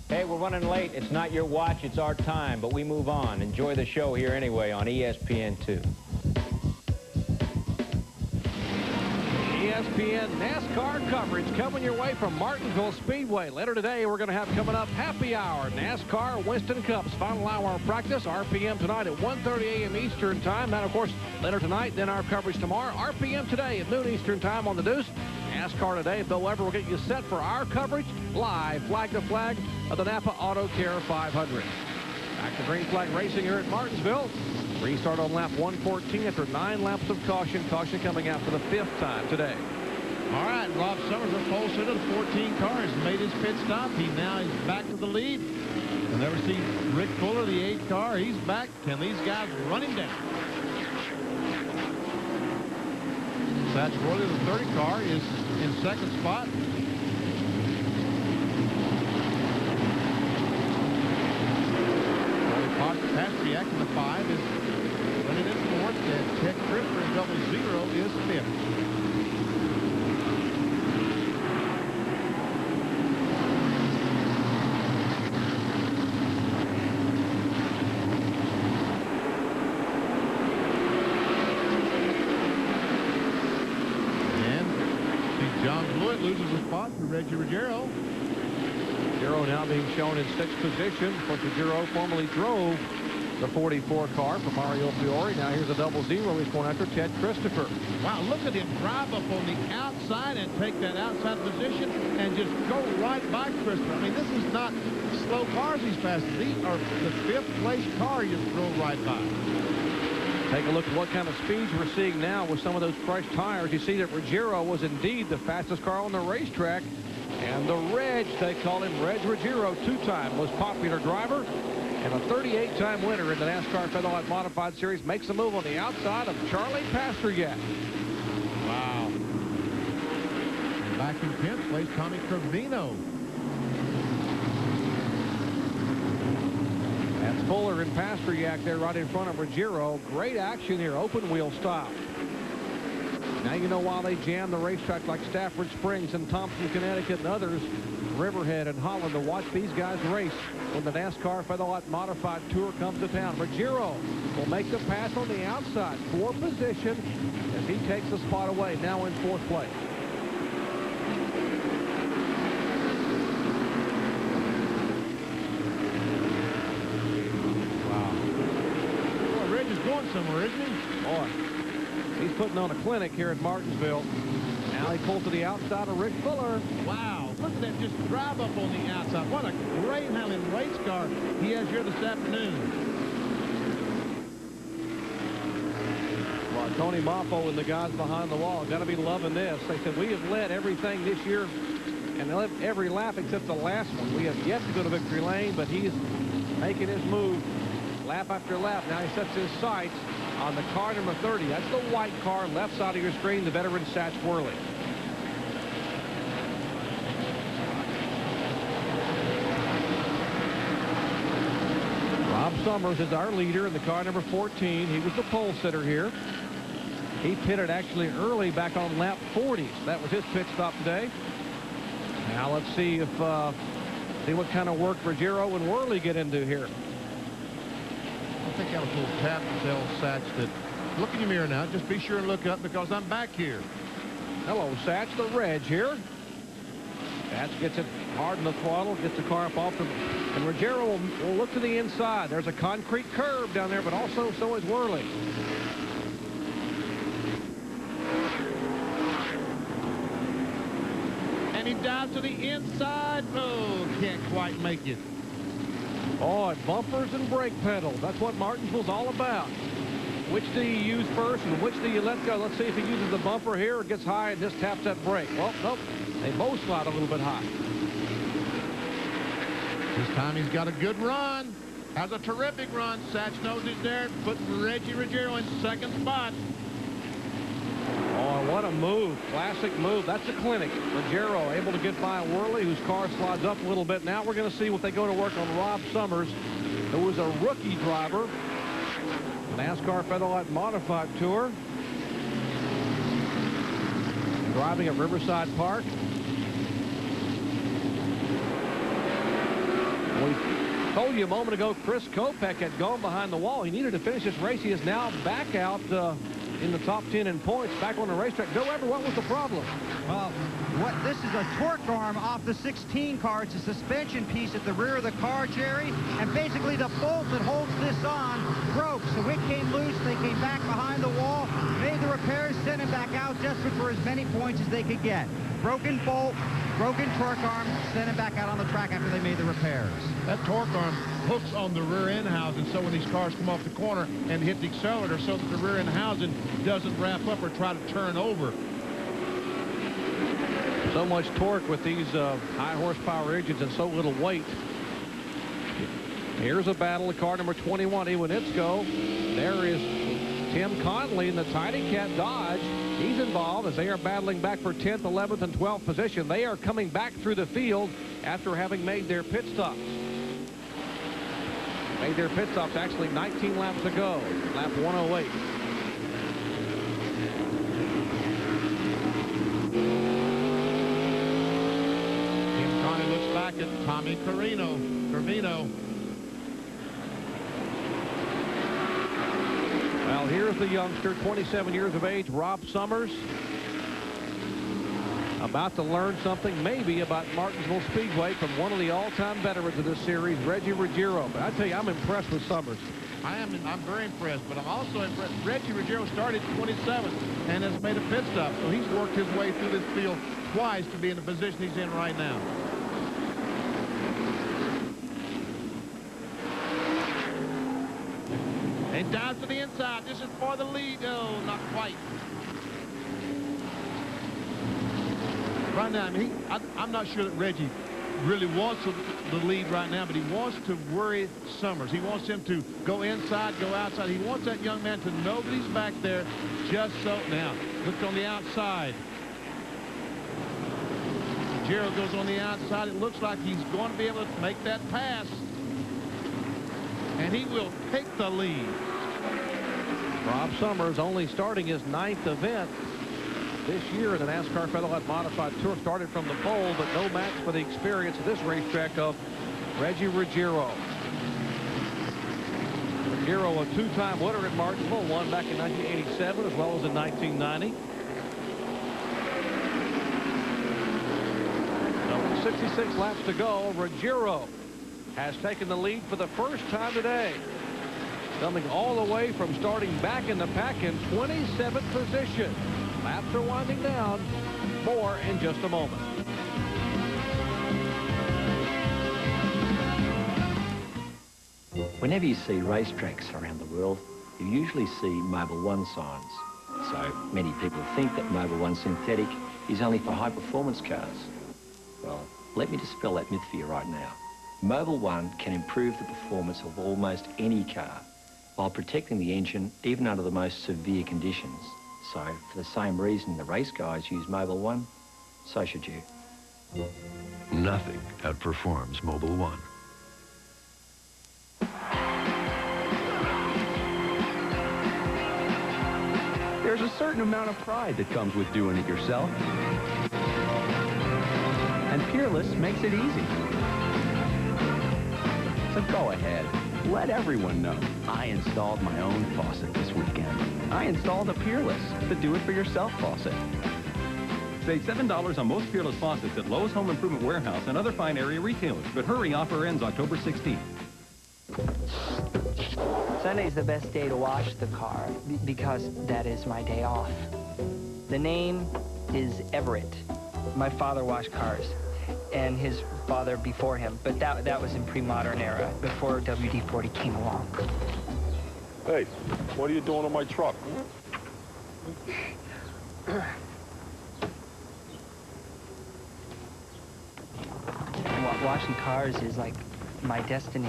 Hey, we're running late. It's not your watch, it's our time, but we move on. Enjoy the show here anyway on ESPN 2. ESPN NASCAR coverage coming your way from Martinsville Speedway. Later today, we're going to have coming up Happy Hour, NASCAR Winston Cups. Final hour of practice, RPM tonight at 1:30 a.m. Eastern Time. And, of course, later tonight, then our coverage tomorrow. RPM today at noon Eastern Time on the Deuce. NASCAR today. Bill Weber will get you set for our coverage live, flag to flag, of the Napa Auto Care 500. Back to green flag racing here at Martinsville. Restart on lap 114 after 9 laps of caution. Caution coming out for the 5th time today. All right, Rob Summers, the pole sitter, the 14 cars, made his pit stop. He now is back to the lead. You'll never see Rick Fuller, the 8 car. He's back. Can these guys run him down? Satch Worley, the 30 car, is in 2nd spot. Pastriak in the 5 is running in 4th, and Ted Cripper in double 0 is 5th. And see John Blewett loses a spot for Reggie Ruggiero. Ruggiero now being shown in 6th position. Ruggiero formerly drove the 44 car for Mario Fiore. Now here's a double 0. He's going after Ted Christopher. Wow, look at him drive up on the outside and take that outside position and just go right by Christopher. I mean, this is not slow cars he's passing. These are the 5th place car you throw right by. Take a look at what kind of speeds we're seeing now with some of those fresh tires. You see that Ruggiero was indeed the fastest car on the racetrack. And the Reg, they call him Reg Ruggiero, 2-time most popular driver. And a 38-time winner in the NASCAR Featherlite Modified Series makes a move on the outside of Charlie Pastriak. Wow. And back in 10th place, Tommy Trevino. That's Fuller and Pastriak there right in front of Ruggiero. Great action here. Open wheel stop. Now you know why they jam the racetrack like Stafford Springs and Thompson, Connecticut, and others, Riverhead and Holland, to watch these guys race when the NASCAR Featherlite Modified Tour comes to town. Ruggiero will make the pass on the outside for position as he takes the spot away, now in 4th place. Wow. Well, Reg is going somewhere, isn't he? Boy, he's putting on a clinic here at Martinsville. Now he pulls to the outside of Rick Fuller. Wow, look at that, just drive up on the outside. What a great handling race car he has here this afternoon. Well, Tony Moffo and the guys behind the wall got to be loving this. They said, we have led everything this year and every lap except the last one. We have yet to go to victory lane, but he's making his move lap after lap. Now he sets his sights on the car number 30. That's the white car, left side of your screen, the veteran Satch Worley. Rob Summers is our leader in the car number 14. He was the pole sitter here. He pitted actually early back on lap 40. So that was his pit stop today. Now let's see if see what kind of work Ruggiero and Worley get into here. I think that was a little tap to tell Satch that, look in your mirror now, just be sure and look up because I'm back here. Hello, Satch, the Reg here. Satch gets it hard in the throttle, gets the car up off the... And Ruggiero will look to the inside. There's a concrete curb down there, but also so is Worley. And he dives to the inside. Oh, can't quite make it. Oh, bumpers and brake pedals. That's what Martinsville's all about. Which do you use first and which do you let go? Let's see if he uses the bumper here or gets high and just taps that brake. Well, nope. They both slide a little bit high. This time he's got a good run. Has a terrific run. Satch knows he's there. Putting Reggie Ruggiero in second spot. Oh, what a move. Classic move. That's a clinic. Ruggiero able to get by Worley, whose car slides up a little bit. Now we're going to see what they go to work on Rob Summers, who was a rookie driver. NASCAR Featherlite Modified Tour. Driving at Riverside Park. We told you a moment ago Chris Kopech had gone behind the wall. He needed to finish this race. He is now back out in the top 10 in points, back on the racetrack. Go Ever, what was the problem? Well, this is a torque arm off the 16 car. It's a suspension piece at the rear of the car, Jerry, and basically the bolt that holds this on broke, so it came loose. They came back behind the wall, made the repairs, sent him back out, desperate for as many points as they could get. Broken bolt, broken torque arm, sent him back out on the track after they made the repairs. That torque arm hooks on the rear end housing, so when these cars come off the corner and hit the accelerator, so that the rear end housing doesn't wrap up or try to turn over. So much torque with these high horsepower engines and so little weight. Here's a battle of car number 21, Iwanitsko. There is Tim Conley in the Tiny Cat Dodge. He's involved as they are battling back for 10th, 11th, and 12th position. They are coming back through the field after having made their pit stops. Made their pit stops actually 19 laps ago. Lap 108. Tim Conley looks back at Tommy Corvino. Well, here's the youngster, 27 years of age, Rob Summers. About to learn something maybe about Martinsville Speedway from one of the all-time veterans of this series, Reggie Ruggiero. But I tell you, I'm impressed with Summers. I'm very impressed, but I'm also impressed. Reggie Ruggiero started 27th and has made a pit stop, so he's worked his way through this field twice to be in the position he's in right now. And dives to the inside. This is for the lead. No, not quite. Right now, I mean, I'm not sure that Reggie really wants the lead right now, but he wants to worry Summers. He wants him to go inside, go outside. He wants that young man to know that he's back there just so. Now, look on the outside. Ruggiero goes on the outside. It looks like he's going to be able to make that pass. And he will take the lead. Rob Summers only starting his 9th event this year in the NASCAR Featherlite Modified Tour. Started from the pole, but no match for the experience of this racetrack of Reggie Ruggiero. Ruggiero, a two-time winner at Martinsville, won back in 1987 as well as in 1990. So 66 laps to go. Ruggiero has taken the lead for the first time today, coming all the way from starting back in the pack in 27th position. Laps are winding down. More in just a moment. Whenever you see racetracks around the world, you usually see Mobil 1 signs. So many people think that Mobil 1 synthetic is only for high-performance cars. Well, let me dispel that myth for you right now. Mobil 1 can improve the performance of almost any car while protecting the engine even under the most severe conditions. So, for the same reason the race guys use Mobil 1, so should you. Nothing outperforms Mobil 1. There's a certain amount of pride that comes with doing it yourself. And Peerless makes it easy. So go ahead, let everyone know. I installed my own faucet this weekend. I installed a Peerless, the do-it-for-yourself faucet. Save $7 on most Peerless faucets at Lowe's Home Improvement Warehouse and other fine area retailers. But hurry, offer ends October 16th. Sunday's the best day to wash the car because that is my day off. The name is Everett. My father washed cars, and his father before him, but that was in pre-modern era, before WD-40 came along. Hey, what are you doing on my truck? Washing cars is like my destiny.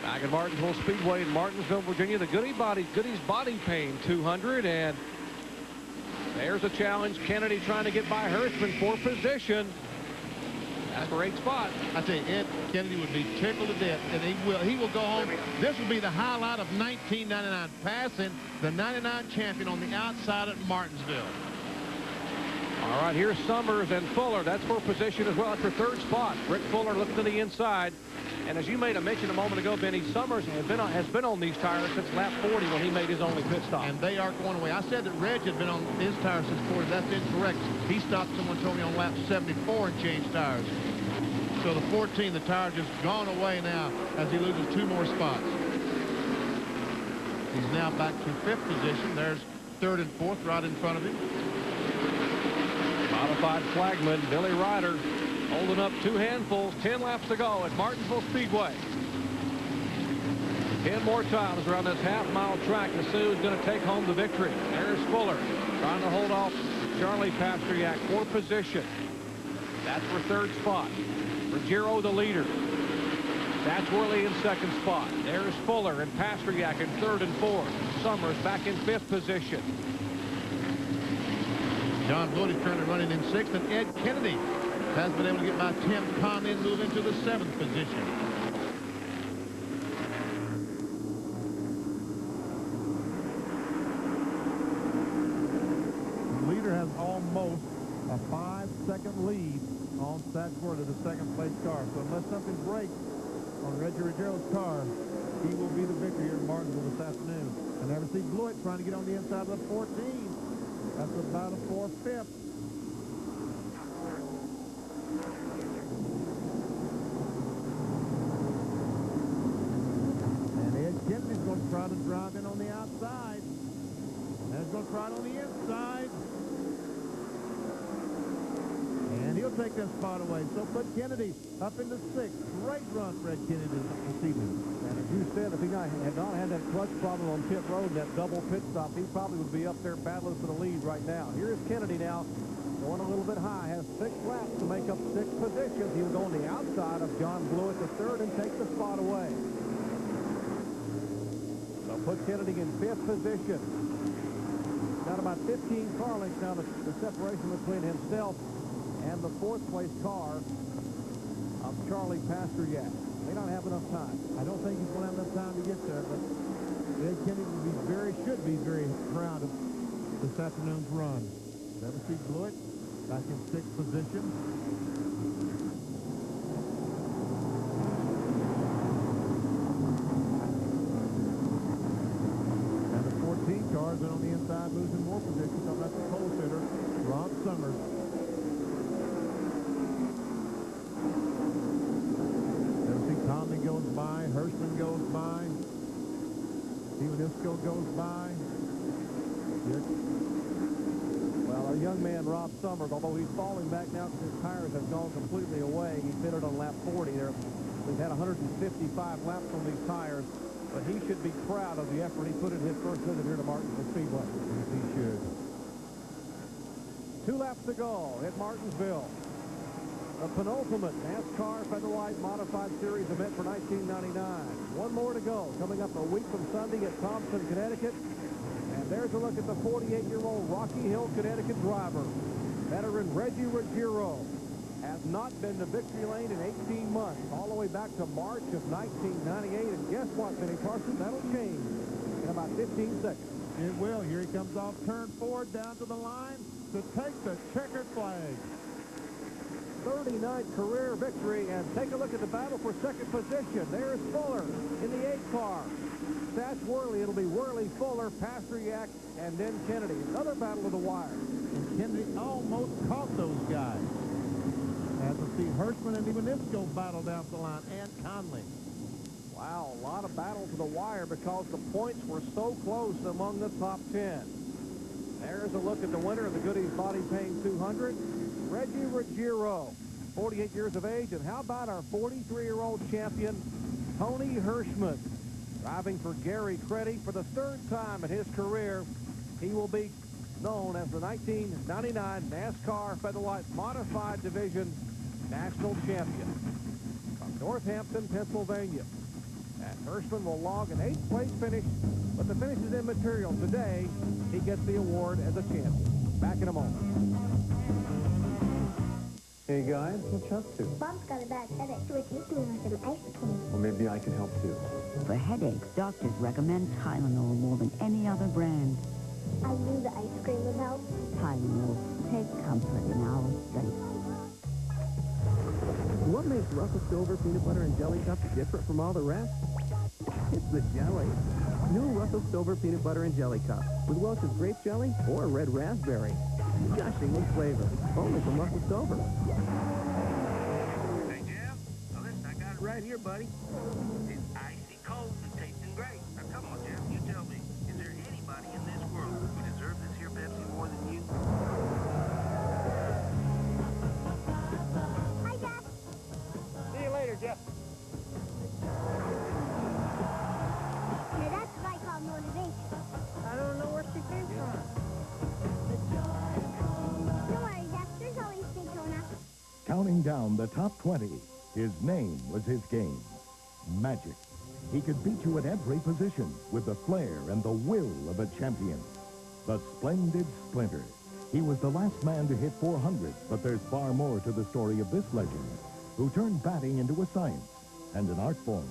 Back at Martinsville Speedway in Martinsville, Virginia, the Goody's Body Paint 200, and there's a challenge. Kennedy trying to get by Hirschman for position. That's a great spot. I tell you, Ed Kennedy would be tickled to death, and he will go home. This will be the highlight of 1999, passing the 99 champion on the outside at Martinsville. All right, here's Summers and Fuller. That's for position as well. That's for third spot. Rick Fuller looking to the inside. And as you made a mention a moment ago, Benny, Summers has been on these tires since lap 40 when he made his only pit stop. And they are going away. I said that Reg had been on his tires since 40. That's incorrect. He stopped, someone told me, on lap 74 and changed tires. So the 14, the tire just gone away now as he loses 2 more spots. He's now back to 5th position. There's 3rd and 4th right in front of him. Modified flagman Billy Ryder holding up 2 handfuls. 10 laps to go at Martinsville Speedway. 10 more times around this half-mile track to see who's going to take home the victory. There's Fuller trying to hold off Charlie Pasteryak for position. That's for 3rd spot. Ruggiero the leader. That's Worley in 2nd spot. There's Fuller and Pasteryak in 3rd and 4th. Summers back in 5th position. John Blewett is currently running in 6th, and Ed Kennedy has been able to get by Tim Conley and move into the 7th position. The leader has almost a 5-second lead on Satchworthy, the 2nd-place car. So unless something breaks on Reggie Ruggiero's car, he will be the victor here in Martinsville this afternoon. I never see Blewett trying to get on the inside of the 14. That's about a 4/5. And Ed Kennedy's going to try to drive in on the outside. Ed's going to try it on the inside. And he'll take that spot away. So put Kennedy up into 6th. Great run for Ed Kennedy this evening. And as you said, if he had not had that clutch problem on pit road and that double pit stop, he probably would be up there battling for the lead right now. Here's Kennedy now, going a little bit high, has 6 laps to make up 6 positions. He will go on the outside of John Blewett, the 3rd, and take the spot away. So put Kennedy in 5th position. Got about 15 car lengths now, the separation between himself and the 4th-place car of Charlie Pasteryak. May not have enough time. I don't think he's going to have enough time to get there, but Ed Kennedy should be very proud of this afternoon's run. Never see Blewett back in 6th position. And the 14 car has been on the inside, losing more positions. So that's the pole sitter, Rob Summers. Conley goes by, Hirschman goes by, Stevenisco goes by. Well, our young man, Rob Summers, although he's falling back now because his tires have gone completely away, he pitted on lap 40 there. We've had 155 laps on these tires, but he should be proud of the effort he put in his first visit here to Martinsville Speedway. Yes, he should. 2 laps to go at Martinsville. The penultimate NASCAR Featherlite Modified Series event for 1999. 1 more to go. Coming up a week from Sunday at Thompson, Connecticut. And there's a look at the 48-year-old Rocky Hill, Connecticut driver. Veteran Reggie Ruggiero has not been to victory lane in 18 months, all the way back to March of 1998. And guess what, Benny Carson? That'll change in about 15 seconds. It will. Here he comes off turn 4 down to the line to take the checkered flag. 39th career victory, and take a look at the battle for 2nd position. There's Fuller in the 8 car. That's Worley. It'll be Worley, Fuller, Pasteryak, and then Kennedy. Another battle to the wire. And Kennedy almost caught those guys. As we see Hirschman and Stevenisco battle down the line, and Conley. Wow, a lot of battle to the wire because the points were so close among the top 10. There's a look at the winner of the Goody's Body Paint 200. Reggie Ruggiero, 48 years of age. And how about our 43-year-old champion, Tony Hirschman? Driving for Gary Creddy for the third time in his career. He will be known as the 1999 NASCAR Featherlite Modified Division National Champion from Northampton, Pennsylvania. And Hirschman will log an 8th place finish, but the finish is immaterial. Today, he gets the award as a champion. Back in a moment. Hey guys, what you up to? Bob's got a bad headache, so he's eating with some ice cream. Well, maybe I can help too. For headaches, doctors recommend Tylenol more than any other brand. I knew the ice cream would help. Tylenol, take comfort in our strength. What makes Russell Silver peanut butter and jelly cups different from all the rest? It's the jelly. New Russell Silver peanut butter and jelly cup with Welch's grape jelly or red raspberry. Gushing with flavor, only from Russell Silver. Hey, Jeff. Now listen, I got it right here, buddy. It's icy cold and tasting great. Now come on, Jeff, you tell me, is there anybody in this world who deserves this here Pepsi more than you? Hi, Jeff. See you later, Jeff. Now that's what I call motivation. I don't know where she came from. Don't worry, Jeff. There's always Daytona. Counting down the top 20, his name was his game. Magic. He could beat you at every position with the flair and the will of a champion. The splendid Splinter. He was the last man to hit 400, but there's far more to the story of this legend, who turned batting into a science and an art form.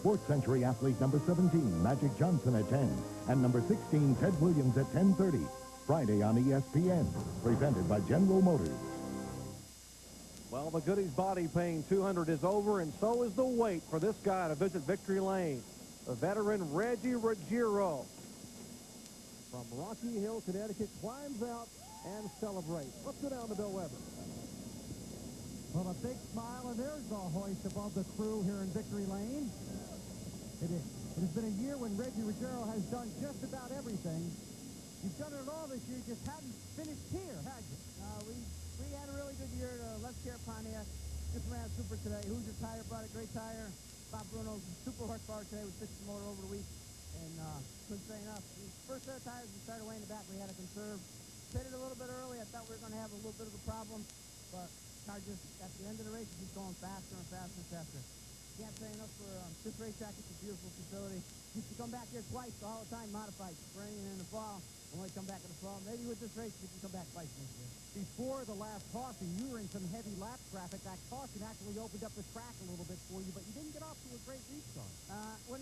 Sports Century athlete number 17, Magic Johnson at 10, and number 16, Ted Williams at 10:30. Friday on ESPN, presented by General Motors. Well, the Goody's Body Pain 200 is over, and so is the wait for this guy to visit victory lane. The veteran Reggie Ruggiero from Rocky Hill, Connecticut, climbs out and celebrates. Let's go down to Bill Weber. Well, a big smile, and there's the hoist above the crew here in victory lane. It has been a year when Reggie Ruggiero has done just about everything. You've done it all this year, just hadn't finished here, had you? We had a really good year at Let's Care Pontiac. Just ran a super today. Hoosier tire brought a great tire. Bob Bruno's super horsepower today. We fixed the motor over the week. And couldn't say enough. The first set of tires, we started way in the back. We had to conserve. Pitted a little bit early. I thought we were going to have a little bit of a problem. But car just, at the end of the race, just going faster and faster and faster. Can't say enough for this racetrack. It's a beautiful facility. Used to come back here twice all the time, modified, spring and in the fall. Only come back in the fall. Maybe with this race, we can come back twice next year. Before the last caution, you were in some heavy lap traffic. That caution actually opened up the track a little bit for you, but you didn't get off to a great restart. When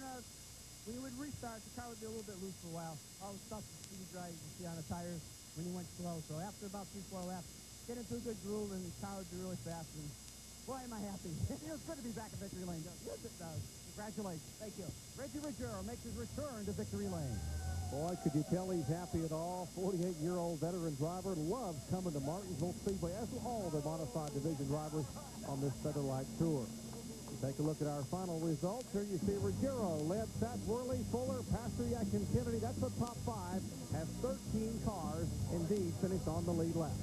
we would restart, the car would be a little bit loose for a while. All the stuff is pretty dry, you can see on the tires when you went slow. So after about 3-4 laps, get into a good groove, and the car would be really fast. And boy, am I happy. It feels good to be back at victory lane. Yes, it does. Congratulations. Thank you. Reggie Ruggiero makes his return to victory lane. Boy, could you tell he's happy at all. 48-year-old veteran driver loves coming to Martinsville Speedway, as do all the modified division drivers on this Featherlite Tour. Take a look at our final results. Here you see Ruggiero led Satch Worley, Fuller, Pasteryak, and Kennedy. That's the top 5. Has 13 cars indeed finished on the lead lap.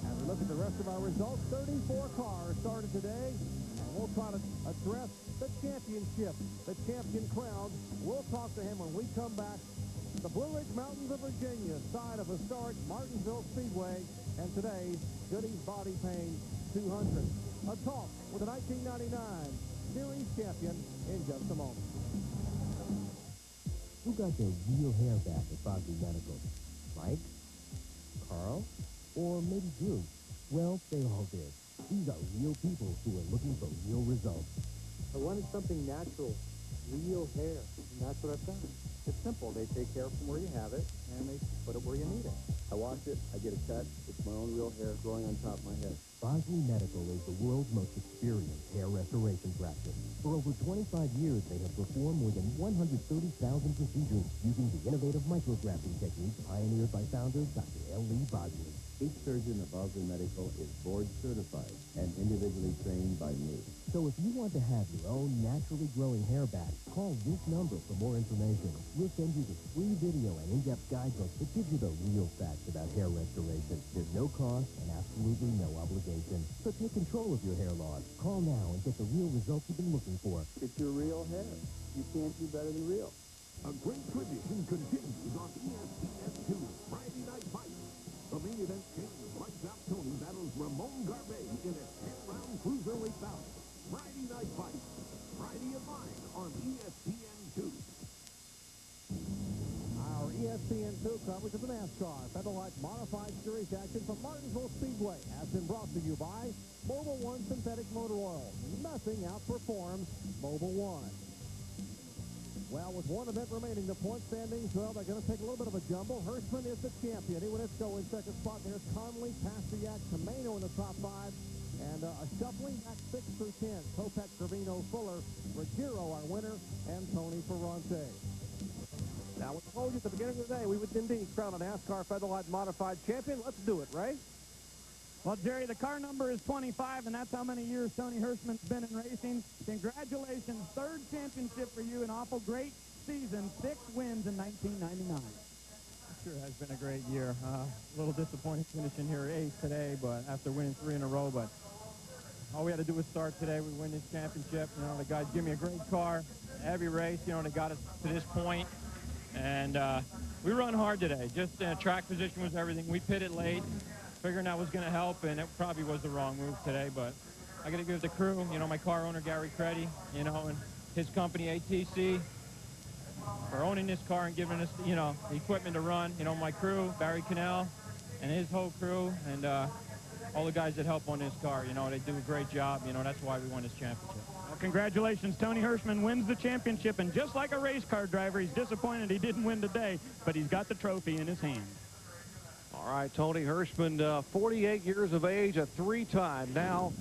As we look at the rest of our results, 34 cars started today. We'll try to address the championship, the champion crown. We'll talk to him when we come back. The Blue Ridge Mountains of Virginia, side of historic Martinsville Speedway, and today's Goody's Body Pain 200. A talk with the 1999 Series champion in just a moment. Who got their real hair back at Bosley Medical? Mike? Carl? Or maybe Drew? Well, they all did. These are real people who are looking for real results. I wanted something natural, real hair, and that's what I've done. It's simple. They take care from where you have it, and they put it where you need it. I wash it, I get a cut, it's my own real hair growing on top of my head. Bosley Medical is the world's most experienced hair restoration practice. For over 25 years, they have performed more than 130,000 procedures using the innovative micrografting technique pioneered by founder Dr. L.E. Bosley. Each surgeon at Bosley Medical is board certified and individually trained by me. So if you want to have your own naturally growing hair back, call this number for more information. We'll send you the free video and in-depth guidebook that gives you the real facts about hair restoration. There's no cost and absolutely no obligation. obligation, so take control of your hair loss. Call now and get the real results you've been looking for. It's your real hair. You can't do better than real. A great tradition continues on ESPN2 Friday Night Fights. The main event, James Lights Out Tony battles Ramon Garbe in a 10-round cruiserweight bout. Friday Night Fights, Friday at 9 on ESPN2. Our ESPN2 coverage of the NASCAR Featherlite Modified Series action from Martinsville Speedway has been brought to you by Mobil 1 Synthetic Motor Oil. Nothing outperforms Mobil 1. Well, with one event remaining, the point standings, well, they're going to take a little bit of a jumble. Hirschman is the champion. He would have to go in second spot. There's Conley, Pasteryak, Camano in the top 5. And a shuffling back 6 through 10. Kopech, Trevino, Fuller, Ruggiero, our winner, and Tony Ferrante. Now, we told you at the beginning of the day we would indeed crown a NASCAR Featherlite Modified champion. Let's do it, Ray. Well, Jerry, the car number is 25, and that's how many years Tony Hirschman's been in racing. Congratulations, third championship for you, an awful great season, 6 wins in 1999. Sure has been a great year. A little disappointing finishing here 8th today, but after winning 3 in a row, but all we had to do was start today. We win this championship. You know, the guys give me a great car, heavy race. You know, they got us to this point, and we run hard today. Just track position was everything. We pitted late, figuring that was going to help, and it probably was the wrong move today, but I got to give the crew, you know, my car owner, Gary Creddy, you know, and his company, ATC, for owning this car and giving us, you know, the equipment to run. You know, my crew, Barry Cannell, and his whole crew, and all the guys that help on this car, you know, they do a great job. You know, that's why we won this championship. Well, congratulations. Tony Hirschman wins the championship, and just like a race car driver, he's disappointed he didn't win today, but he's got the trophy in his hand. All right, Tony Hirschman, 48 years of age, a 3-time now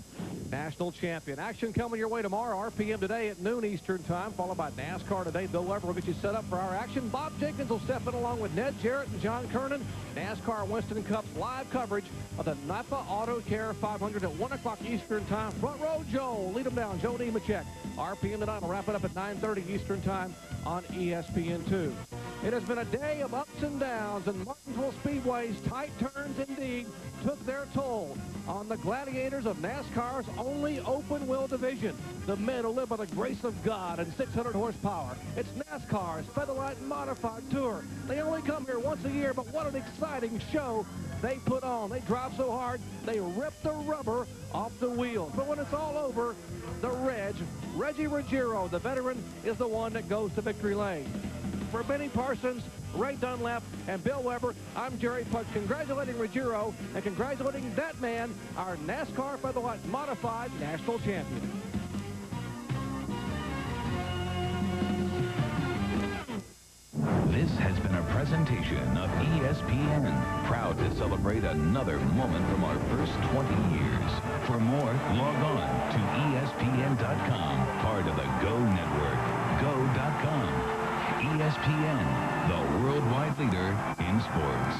national champion. Action coming your way tomorrow, RPM today at noon Eastern time, followed by NASCAR today. Bill Weber will get you set up for our action. Bob Jenkins will step in along with Ned Jarrett and John Kernan. NASCAR Winston Cup's live coverage of the Napa Auto Care 500 at 1 o'clock Eastern time. Front row Joe, lead them down, Joe Nemechek. RPM tonight will wrap it up at 9:30 Eastern time on ESPN2. It has been a day of ups and downs, and Martinsville Speedway's tight turns indeed took their toll on the gladiators of NASCAR's only open-wheel division. The men who live by the grace of God and 600 horsepower. It's NASCAR's Featherlite Modified Tour. They only come here once a year, but what an exciting show they put on. They drive so hard, they rip the rubber off the wheels. But when it's all over, the Reggie Ruggiero, the veteran, is the one that goes to victory lane. For Benny Parsons, Ray Dunlap, and Bill Weber, I'm Jerry Puck, congratulating Ruggiero and congratulating that man, our NASCAR Featherlite Modified National Champion. This has been a presentation of ESPN, proud to celebrate another moment from our first 20 years. For more, log on to ESPN.com, part of the Go Network, go.com. ESPN, the worldwide leader in sports.